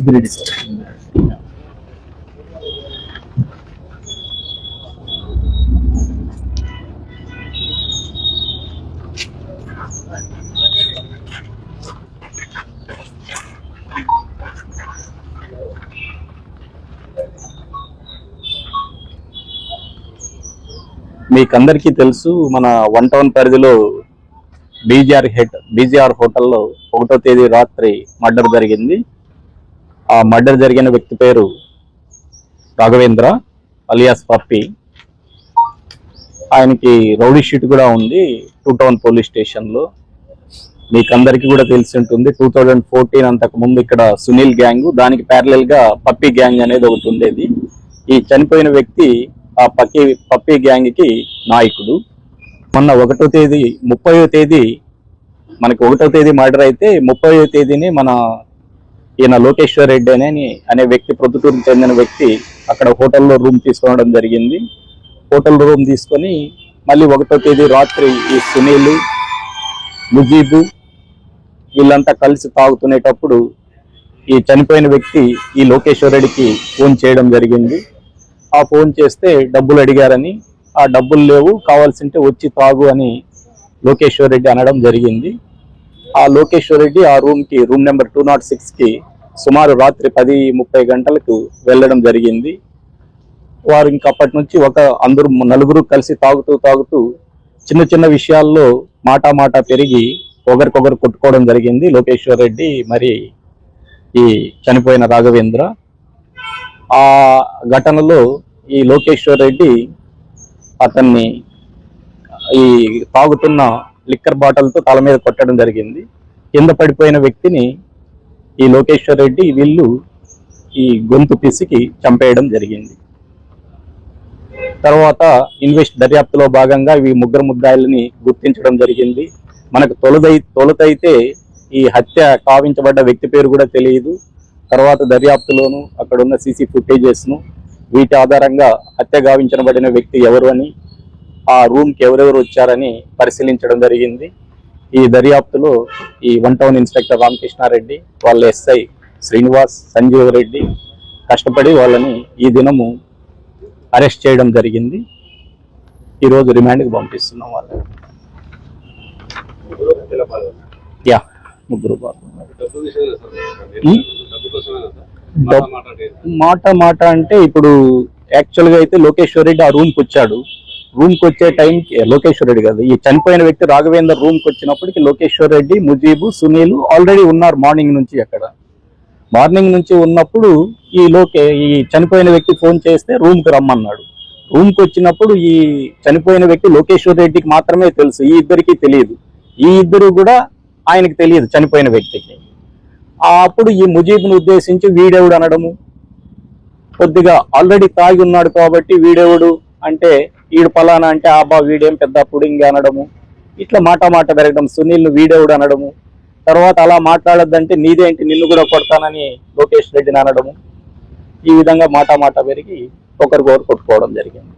Subbireddy sir. మీకందరికీ తెలుసు, మన 1 టౌన్ పరిధిలో బీజీఆర్ హోటల్లో 1వ తేదీ రాత్రి మర్డర్ జరిగింది. ఆ మర్డర్ జరిగిన వ్యక్తి పేరు రాఘవేంద్ర అలియాస్ పప్పి. ఆయనకి రౌడీ షీట్ కూడా ఉంది 2 టౌన్ పోలీస్ స్టేషన్లో. మీకందరికీ కూడా తెలిసి ఉంటుంది, 2014 అంతకు ముందు ఇక్కడ సునీల్ గ్యాంగ్, దానికి ప్యారలల్ గా పప్పి గ్యాంగ్ అనేది ఒకటి ఉండేది. ఈ చనిపోయిన వ్యక్తి ఆ పప్పి గ్యాంగ్ కి నాయకుడు. మొన్న 1వ తేదీ 30వ తేదీ మనకి 1వ తేదీ మర్డర్ అయితే 30వ తేదీని మన ఈయన లోకేశ్వర్ రెడ్డి అనే వ్యక్తి, ప్రొద్దుటూరుకు చెందిన వ్యక్తి అక్కడ హోటల్లో రూమ్ తీసుకోవడం జరిగింది. హోటల్ రూమ్ తీసుకొని మళ్ళీ 1వ తేదీ రాత్రి ఈ సునీల్, ముజీబు వీళ్ళంతా కలిసి తాగుతునేటప్పుడు ఈ చనిపోయిన వ్యక్తి ఈ లోకేశ్వర్ రెడ్డికి ఫోన్ చేయడం జరిగింది. ఆ ఫోన్ చేస్తే డబ్బులు అడిగారని, ఆ డబ్బులు లేవు, కావాల్సింటే వచ్చి తాగు అని లోకేశ్వర్ రెడ్డి అనడం జరిగింది. ఆ లోకేశ్వర్ రెడ్డి ఆ రూమ్ నెంబర్ 206కి సుమారు రాత్రి 10:30 గంటలకు వెళ్ళడం జరిగింది. వారు ఇంకా అప్పటి నుంచి నలుగురు కలిసి తాగుతూ చిన్న చిన్న విషయాల్లో మాట పెరిగి ఒకరికొకరు కొట్టుకోవడం జరిగింది. లోకేశ్వర్ రెడ్డి మరి ఈ చనిపోయిన రాఘవేంద్ర. ఆ ఘటనలో ఈ లోకేశ్వర్ రెడ్డి అతన్ని ఈ తాగుతున్న లిక్కర్ బాటిల్తో తల మీద కొట్టడం జరిగింది. కింద పడిపోయిన వ్యక్తిని ఈ లోకేశ్వర్ రెడ్డి వీళ్ళు ఈ గొంతు పిసికి చంపేయడం జరిగింది. తర్వాత దర్యాప్తులో భాగంగా ఈ ముద్దాయిల్ని గుర్తించడం జరిగింది. మనకు తొలుతైతే ఈ హత్య కావించబడ్డ వ్యక్తి పేరు కూడా తెలియదు. తర్వాత దర్యాప్తులోను అక్కడ ఉన్న సీసీ ఫుటేజెస్ను వీటి ఆధారంగా హత్య గావించబడిన వ్యక్తి ఎవరు అని, ఆ రూమ్కి ఎవరెవరు వచ్చారని పరిశీలించడం జరిగింది. ఈ దర్యాప్తులో ఈ 1 టౌన్ ఇన్స్పెక్టర్ రామకృష్ణారెడ్డి, వాళ్ళ ఎస్ఐ శ్రీనివాస్, సంజీవ్ రెడ్డి కష్టపడి వాళ్ళని ఈ దినము అరెస్ట్ చేయడం జరిగింది. ఈరోజు రిమాండ్కి పంపిస్తున్నాం వాళ్ళని. ముగ్గురు మాట అంటే ఇప్పుడు యాక్చువల్గా అయితే లోకేశ్వర్ రెడ్డి ఆ రూమ్కి వచ్చాడు. రూమ్కి వచ్చే టైంకి లోకేశ్వర్ రెడ్డి కాదు, ఈ చనిపోయిన వ్యక్తి రాఘవేంద్ర రూమ్కి వచ్చినప్పటికి లోకేశ్వర్ రెడ్డి, ముజీబు, సునీల్ ఆల్రెడీ ఉన్నారు మార్నింగ్ నుంచి. అక్కడ మార్నింగ్ నుంచి ఉన్నప్పుడు ఈ చనిపోయిన వ్యక్తి ఫోన్ చేస్తే రూమ్కి రమ్మన్నాడు. రూమ్కి వచ్చినప్పుడు ఈ చనిపోయిన వ్యక్తి లోకేశ్వర్ రెడ్డికి మాత్రమే తెలుసు, ఈ ఇద్దరికి తెలియదు. ఈ ఇద్దరు కూడా ఆయనకి తెలియదు చనిపోయిన వ్యక్తికి. అప్పుడు ఈ ముజీబ్ను ఉద్దేశించి వీడెవుడు అనడము, కొద్దిగా ఆల్రెడీ తాగి ఉన్నాడు కాబట్టి వీడెవుడు అంటే వీడు పలానా అంటే ఆబా వీడేం పెద్ద పుడింగి అనడము, ఇట్లా మాట పెరగడం. సునీల్ను వీడెవుడు అనడము, తర్వాత అలా మాట్లాడొద్దంటే నీదేంటి నిన్ను కూడా కొడతానని లోకేష్ రెడ్డిని అనడము. ఈ విధంగా మాట పెరిగి ఒకరికొకరు కొట్టుకోవడం జరిగింది.